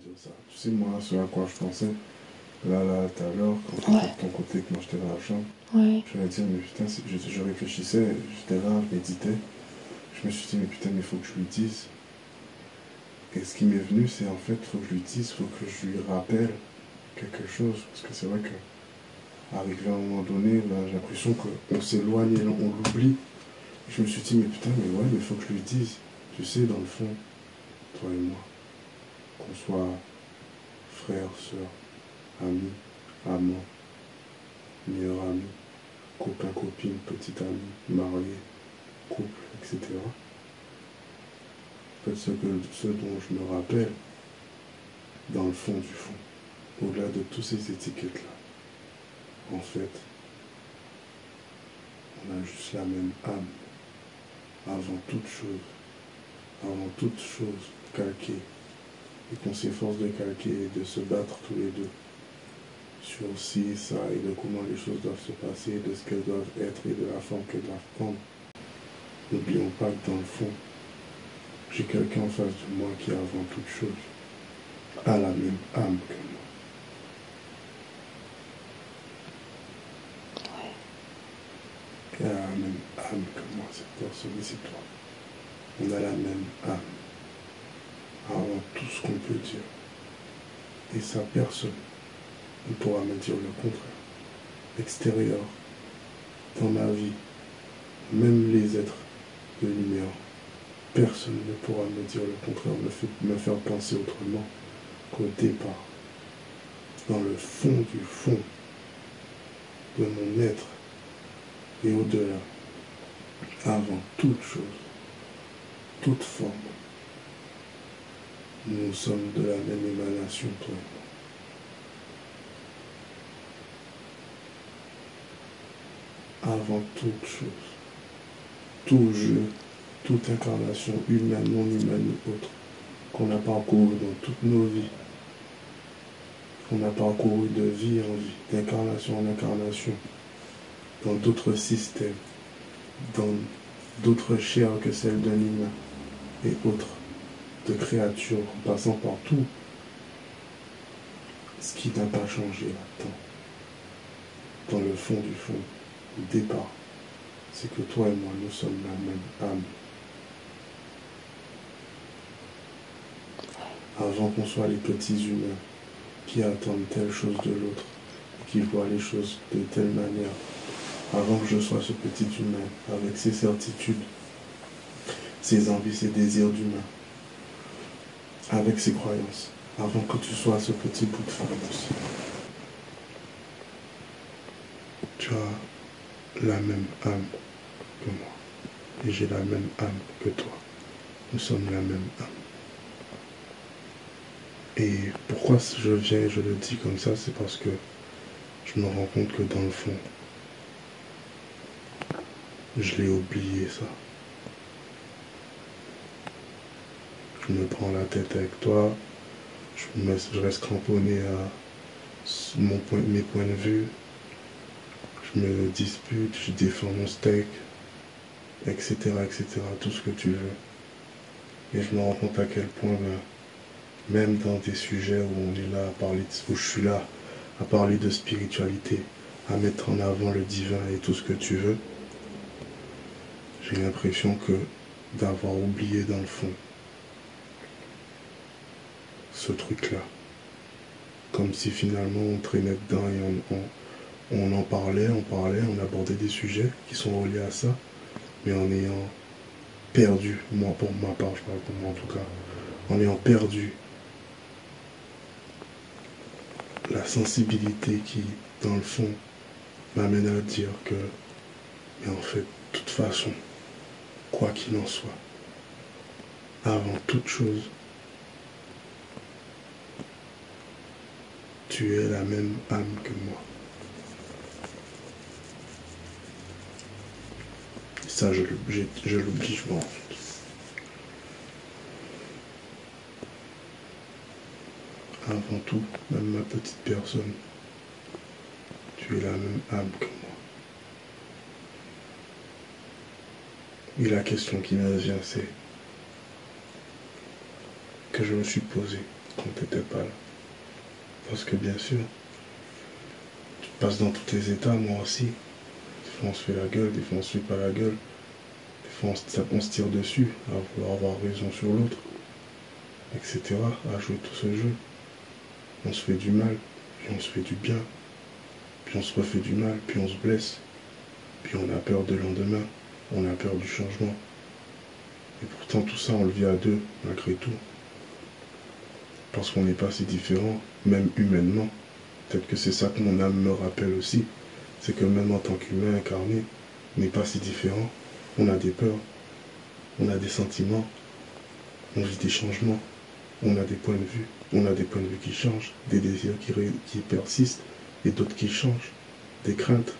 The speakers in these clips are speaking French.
dire ça. Tu sais, moi, ce à quoi je pensais, là, tout à l'heure, quand tu Ouais. étais de ton côté, que moi j'étais dans la chambre, Ouais. je me dire, mais putain, je réfléchissais, j'étais là, je méditais. Je me suis dit, mais putain, mais il faut que je lui dise. Et ce qui m'est venu, c'est en fait, il faut que je lui dise, il faut que je lui rappelle quelque chose. Parce que c'est vrai que, arrivé à un moment donné, ben, j'ai l'impression qu'on s'éloigne et on l'oublie. Je me suis dit, mais putain, mais ouais, mais il faut que je lui dise. Tu sais, dans le fond, toi et moi, qu'on soit frères, sœurs, amis, amants, meilleurs amis, copains, copines, petite amie, mariés, couple, etc. En fait, ce dont je me rappelle, dans le fond du fond, au-delà de toutes ces étiquettes-là, en fait, on a juste la même âme, avant toute chose calquée, et qu'on s'efforce de calquer et de se battre tous les deux sur ci, ça, et de comment les choses doivent se passer, de ce qu'elles doivent être et de la forme qu'elles doivent prendre. N'oublions pas que dans le fond, j'ai quelqu'un en face de moi qui, avant toute chose, a la même âme que moi. Elle a la même âme que moi, cette personne, et c'est toi. On a la même âme, avant tout ce qu'on peut dire. Et sa personne ne pourra me dire le contraire. Extérieur, dans ma vie, même les êtres de lumière, personne ne pourra me dire le contraire, me faire penser autrement qu'au départ, dans le fond du fond de mon être et au-delà, avant toute chose, toute forme, nous sommes de la même émanation, toi et moi. Avant toute chose, tout jeu, toute incarnation humaine, non humaine ou autre, qu'on a parcouru dans toutes nos vies, qu'on a parcouru de vie en vie, d'incarnation en incarnation, dans d'autres systèmes, dans d'autres chairs que celles d'un humain et autres, de créatures, en passant par tout, ce qui n'a pas changé là-dedans, dans le fond du fond, au départ, c'est que toi et moi, nous sommes la même âme. Avant qu'on soit les petits humains qui attendent telle chose de l'autre, qui voient les choses de telle manière, avant que je sois ce petit humain, avec ses certitudes, ses envies, ses désirs d'humain, avec ses croyances, avant que tu sois ce petit bout de femme aussi. Tu as la même âme que moi, et j'ai la même âme que toi. Nous sommes la même âme. Et pourquoi je viens et je le dis comme ça, c'est parce que je me rends compte que dans le fond, je l'ai oublié ça. Je me prends la tête avec toi, je reste cramponné à mes points de vue, je me dispute, je défends mon steak, etc., etc., tout ce que tu veux. Et je me rends compte à quel point, même dans des sujets où on est là à parler, où je suis là à parler de spiritualité, à mettre en avant le divin et tout ce que tu veux, j'ai l'impression que d'avoir oublié dans le fond ce truc-là. Comme si finalement on traînait dedans et on en parlait, on abordait des sujets qui sont reliés à ça, mais en ayant perdu, moi pour ma part, je parle pour moi en tout cas, en ayant perdu la sensibilité qui, dans le fond, m'amène à dire que, mais en fait, de toute façon, quoi qu'il en soit, avant toute chose, tu es la même âme que moi. Et ça, je l'oublie, je m'en rends compte. Avant tout, même ma petite personne, tu es la même âme que moi. Et la question qui me vient, c'est que je me suis posée, quand tu n'étais pas là. Parce que bien sûr, tu passes dans tous tes états, moi aussi. Des fois on se fait la gueule, des fois on se fait pas la gueule. Des fois on se tire dessus à vouloir avoir raison sur l'autre, etc. À jouer tout ce jeu. On se fait du mal, puis on se fait du bien, puis on se refait du mal, puis on se blesse, puis on a peur de lendemain, on a peur du changement. Et pourtant tout ça on le vit à deux, malgré tout. Parce qu'on n'est pas si différents, même humainement. Peut-être que c'est ça que mon âme me rappelle aussi. C'est que même en tant qu'humain incarné, on n'est pas si différents. On a des peurs, on a des sentiments, on vit des changements, on a des points de vue. On a des points de vue qui changent, des désirs qui persistent et d'autres qui changent, des craintes,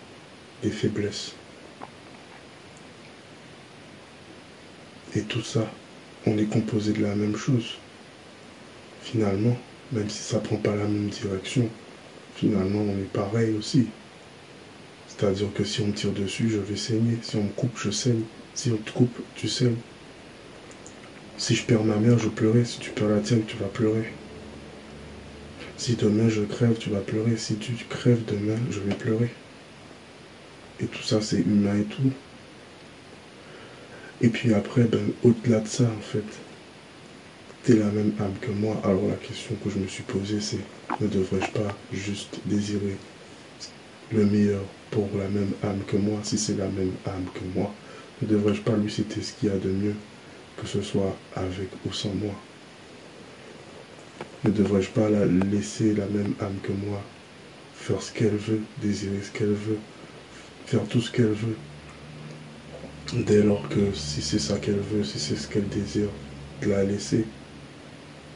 des faiblesses. Et tout ça, on est composé de la même chose. Finalement, même si ça ne prend pas la même direction, finalement on est pareil aussi. C'est-à-dire que si on me tire dessus, je vais saigner. Si on me coupe, je saigne. Si on te coupe, tu saignes. Si je perds ma mère, je pleurais. Si tu perds la tienne, tu vas pleurer. Si demain je crève, tu vas pleurer. Si tu crèves demain, je vais pleurer. Et tout ça, c'est humain et tout. Et puis après, au-delà de ça, en fait, t'es la même âme que moi. Alors la question que je me suis posée, c'est, ne devrais-je pas juste désirer le meilleur pour la même âme que moi, si c'est la même âme que moi? Ne devrais-je pas lui citer ce qu'il y a de mieux, que ce soit avec ou sans moi? Ne devrais-je pas laisser la même âme que moi faire ce qu'elle veut, désirer ce qu'elle veut, faire tout ce qu'elle veut, dès lors que si c'est ça qu'elle veut, si c'est ce qu'elle désire, de la laisser,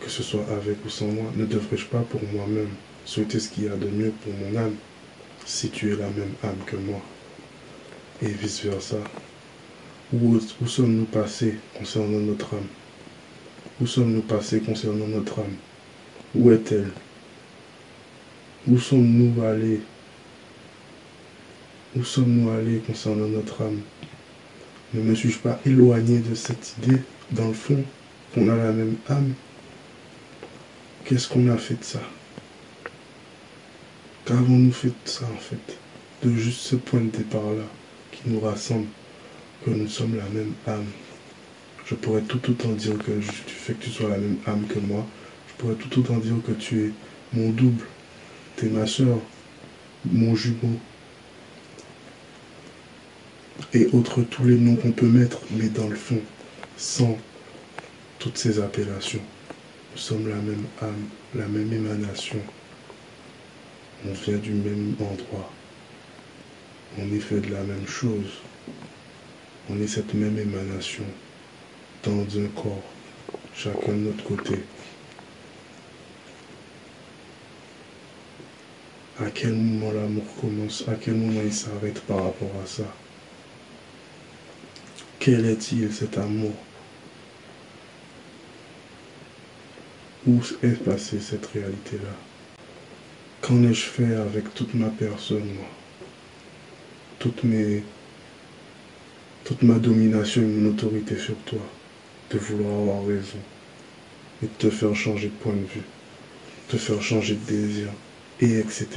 que ce soit avec ou sans moi? Ne devrais-je pas pour moi-même souhaiter ce qu'il y a de mieux pour mon âme, si tu es la même âme que moi? Et vice-versa. Où sommes-nous passés concernant notre âme? Où sommes-nous passés concernant notre âme? Où est-elle? Où sommes-nous allés? Où sommes-nous allés concernant notre âme? Ne me suis-je pas éloigné de cette idée, dans le fond, qu'on a la même âme? Qu'est-ce qu'on a fait de ça? Qu'avons-nous fait de ça, en fait? De juste ce point de départ-là, qui nous rassemble, que nous sommes la même âme. Je pourrais tout autant dire que du fait que tu sois la même âme que moi, je pourrais tout autant dire que tu es mon double, tu es ma soeur, mon jumeau, et autres tous les noms qu'on peut mettre, mais dans le fond, sans toutes ces appellations, nous sommes la même âme, la même émanation. On vient du même endroit. On est fait de la même chose. On est cette même émanation dans un corps, chacun de notre côté. À quel moment l'amour commence? À quel moment il s'arrête par rapport à ça? Quel est-il, cet amour? Où est passée cette réalité-là? Qu'en ai-je fait avec toute ma personne, moi? Toute ma domination et mon autorité sur toi, de vouloir avoir raison, et de te faire changer de point de vue, te faire changer de désir, et etc.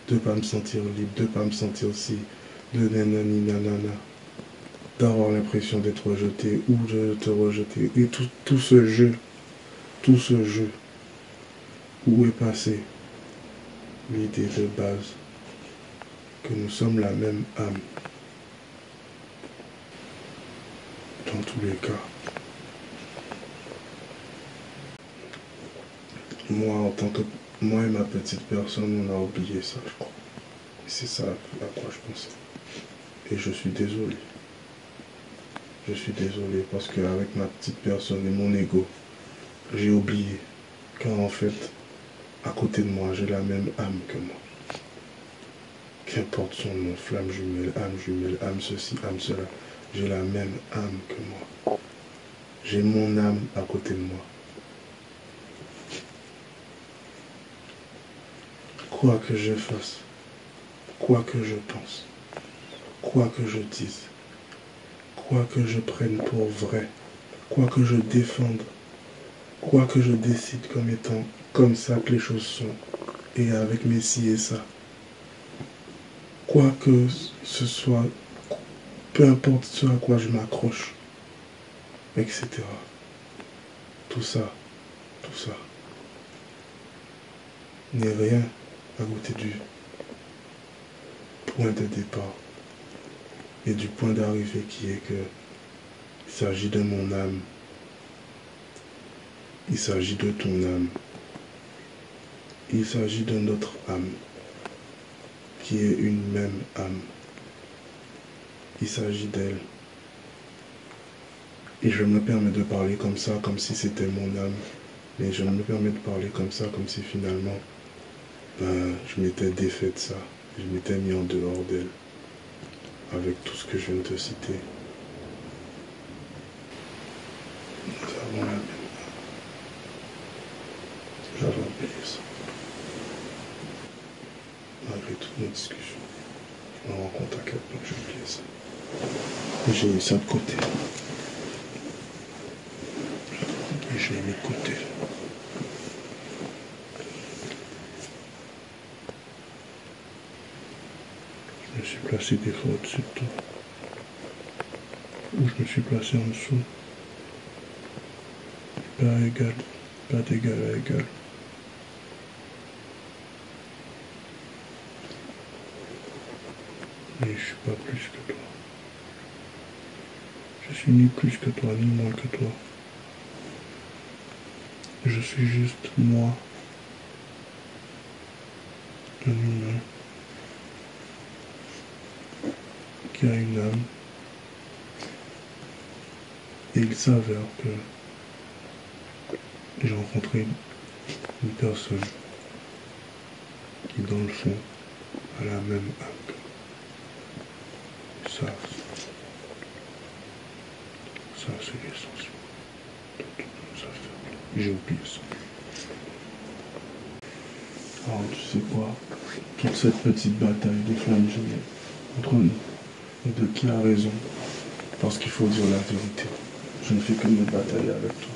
De ne pas me sentir libre, de ne pas me sentir si, de nanani nanana, d'avoir l'impression d'être rejeté ou de te rejeter. Et tout ce jeu, où est passée l'idée de base que nous sommes la même âme? Dans tous les cas, moi et ma petite personne, on a oublié ça, je crois. C'est ça à quoi je pensais. Et je suis désolé. Je suis désolé parce qu'avec ma petite personne et mon ego, j'ai oublié qu'en fait, à côté de moi, j'ai la même âme que moi. Qu'importe son nom, flamme jumelle, âme ceci, âme cela, j'ai la même âme que moi. J'ai mon âme à côté de moi. Quoi que je fasse, quoi que je pense, quoi que je dise, quoi que je prenne pour vrai, quoi que je défende, quoi que je décide comme étant comme ça que les choses sont, et avec mes ci et ça, quoi que ce soit, peu importe ce à quoi je m'accroche, etc. Tout ça n'est rien à côté du point de départ et du point d'arrivée qui est que il s'agit de mon âme, il s'agit de ton âme, il s'agit de notre âme, qui est une même âme. Il s'agit d'elle. Et je me permets de parler comme ça, comme si c'était mon âme. Mais je me permets de parler comme ça, comme si finalement, je m'étais défait de ça. Je m'étais mis en dehors d'elle. Avec tout ce que je viens de te citer. Nous avons la même âme. J'avais oublié ça. Malgré toutes nos discussions, je me rends compte à quel point j'ai oublié ça. Et j'ai mis ça de côté. Et je l'ai mis de côté. Je me suis placé des fois au-dessus de toi. Ou je me suis placé en dessous. Pas égal. Pas d'égal à égal. Mais je suis pas plus que toi. Je suis ni plus que toi, ni moins que toi. Je suis juste moi. Un humain. Qui a une âme. Et il s'avère que j'ai rencontré une personne qui, dans le fond, a la même âme que moi. Ça c'est l'essentiel de toutes nos affaires. J'ai oublié ça. Alors, tu sais quoi? Toute cette petite bataille de flammes jumelles entre nous, et de qui a raison? Parce qu'il faut dire la vérité. Je ne fais que me batailler avec toi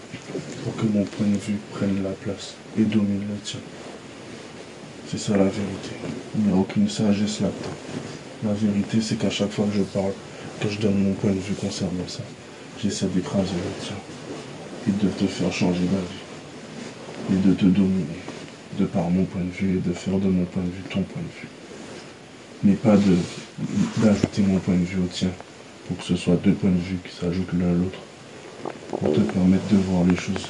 pour que mon point de vue prenne la place et domine le tien. C'est ça la vérité. Il n'y a aucune sagesse là-dedans. La vérité, c'est qu'à chaque fois que je parle, que je donne mon point de vue concernant ça, j'essaie d'écraser le tien et de te faire changer d'avis et de te dominer de par mon point de vue et de faire de mon point de vue ton point de vue. Mais pas d'ajouter mon point de vue au tien pour que ce soit deux points de vue qui s'ajoutent l'un à l'autre pour te permettre de voir les choses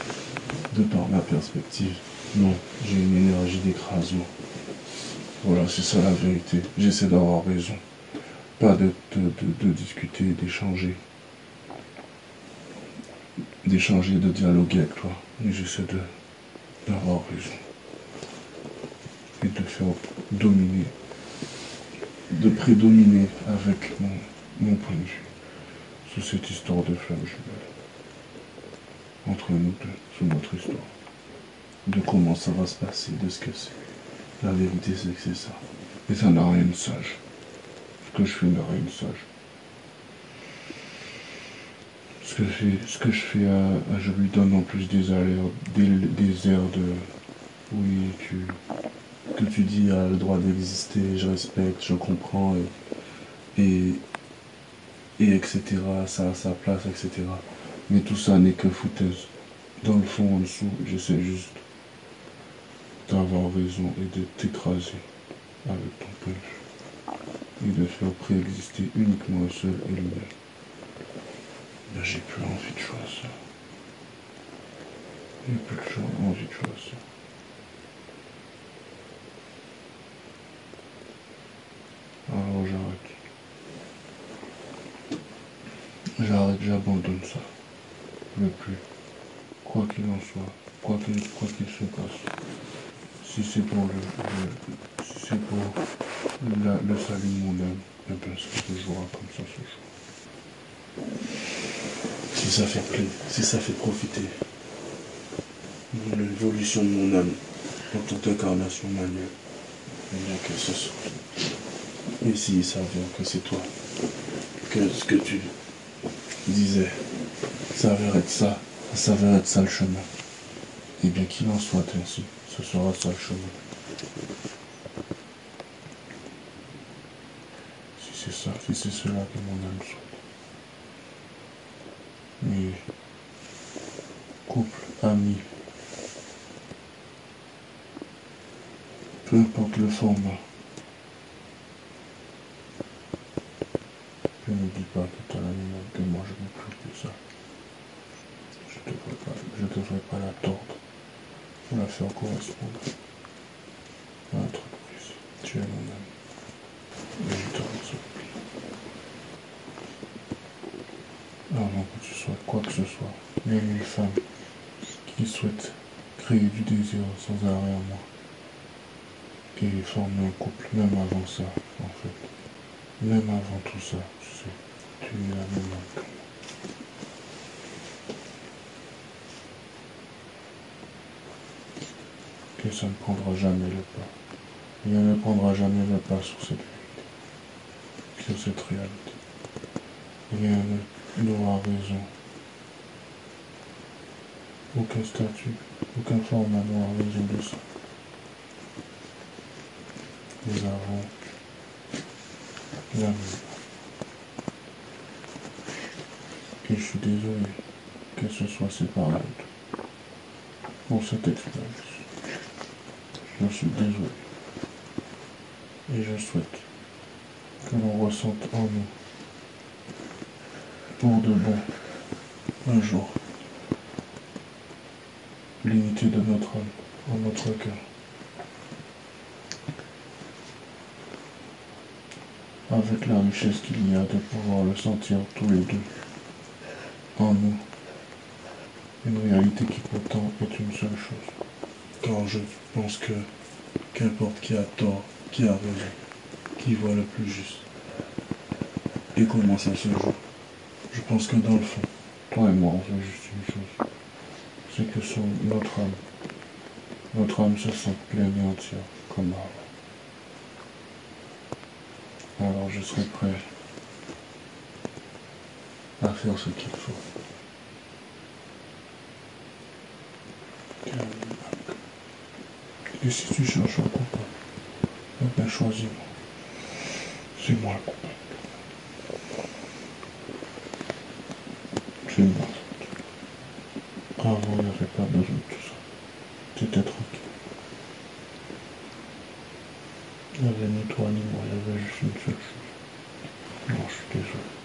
de par ma perspective. Non, j'ai une énergie d'écrasement. Voilà, c'est ça la vérité. J'essaie d'avoir raison. Pas de discuter, d'échanger, de dialoguer avec toi. Mais j'essaie d'avoir raison. Et de faire dominer, de prédominer avec mon point de vue sur cette histoire de flamme jumelle. Entre nous deux, sur notre histoire. De comment ça va se passer, de ce que c'est. La vérité, c'est que c'est ça. Et ça n'a rien de sage. Ce que je fais n'a rien de sage. Ce que je fais, je lui donne en plus des airs de... Oui, que tu dis a le droit d'exister, je respecte, je comprends, et etc. Ça a sa place, etc. Mais tout ça n'est que foutaise. Dans le fond, en dessous, j'essaie juste d'avoir raison et de t'écraser avec ton point de vue. Et de faire préexister uniquement un seul et l'unique. Là, j'ai plus envie de faire ça. J'ai plus envie de faire ça. Alors j'arrête, j'abandonne ça. Je ne veux plus. Quoi qu'il en soit, quoi qu'il se passe. Si c'est pour le salut de mon âme, eh bien ça se jouera comme ça se joue. Si ça fait plaisir, si ça fait profiter de l'évolution de mon âme en toute incarnation manuelle, eh bien que ce soit. Et si ça vient que c'est toi, que ce que tu disais s'avère être ça le chemin, Eh bien, qu'il en soit ainsi, ce sera ça le chemin. Si c'est ça, si c'est cela que mon âme souhaite. Mais couple, amis, peu importe le format, je ne dis pas que tu as la même âme que moi, je ne plus que ça. Je ne devrais pas la tordre pour la faire correspondre à un truc précis. Tu es mon âme. Et je te supplie. Avant que tu sois quoi que ce soit, même une femme qui souhaite créer du désir sans arrêt en moi et former un couple, même avant ça, en fait. Même avant tout ça, tu sais, tu es la même âme que moi. Et ça ne prendra jamais le pas. Rien ne prendra jamais le pas sur cette vérité, sur cette réalité. Rien n'aura raison. Aucun statut, aucun format n'aura raison de ça. Nous avons l'amour. Et je suis désolé que ce soit séparé de tout pour cette expérience. Je suis désolé. Et je souhaite que l'on ressente en nous, pour de bon, un jour, l'unité de notre âme en notre cœur. Avec la richesse qu'il y a de pouvoir le sentir tous les deux en nous. Une réalité qui pourtant est une seule chose. Car je pense que qu'importe qui a tort, qui a raison, qui voit le plus juste, et comment ça se joue, je pense que dans le fond, toi et moi on veut juste une chose, c'est que sur notre âme se sente pleine et entière comme avant. Alors je serai prêt à faire ce qu'il faut. Et si tu cherches un copain, eh bien choisis-moi. C'est moi le copain. C'est moi. Avant, il n'y avait pas besoin de tout ça. T'étais tranquille. Il n'y avait ni toi ni moi, il y avait juste une seule chose. Non, je suis désolé.